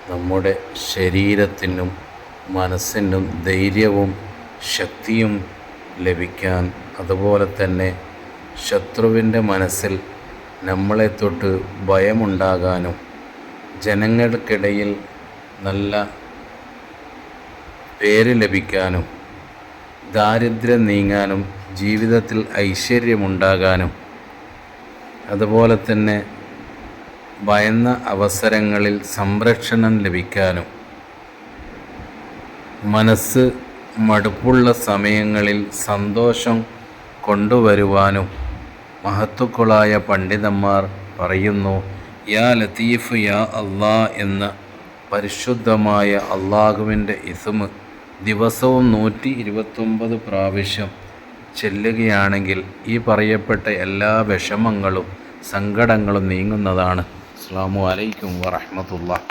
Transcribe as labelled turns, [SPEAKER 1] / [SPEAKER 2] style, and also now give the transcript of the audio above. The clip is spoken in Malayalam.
[SPEAKER 1] നമ്മുടെ ശരീരത്തിനും മനസ്സിനും ധൈര്യവും ശക്തിയും ലഭിക്കാൻ, അതുപോലെ തന്നെ ശത്രുവിൻ്റെ മനസ്സിൽ നമ്മളെ തൊട്ട് ഭയമുണ്ടാകാനും, ജനങ്ങൾക്കിടയിൽ നല്ല പേര് ലഭിക്കാനും, ദാരിദ്ര്യം നീങ്ങാനും, ജീവിതത്തിൽ ഐശ്വര്യമുണ്ടാകാനും, അതുപോലെ തന്നെ ഭയന്ന അവസരങ്ങളിൽ സംരക്ഷണം ലഭിക്കാനും, മനസ്സ് മടുപ്പുള്ള സമയങ്ങളിൽ സന്തോഷം കൊണ്ടുവരുവാനും മഹത്തുക്കളായ പണ്ഡിതന്മാർ പറയുന്നു. യാ ലത്തീഫ് യാ അള്ളാ എന്ന പരിശുദ്ധമായ അള്ളാഹുവിൻ്റെ ഇസ്മ് ദിവസവും 129 പ്രാവശ്യം ചെല്ലുകയാണെങ്കിൽ ഈ പറയപ്പെട്ട എല്ലാ വിഷമങ്ങളും സങ്കടങ്ങളും നീങ്ങുന്നതാണ്. അസ്സലാമു അലൈക്കും വറഹ്മത്തുള്ളാഹി.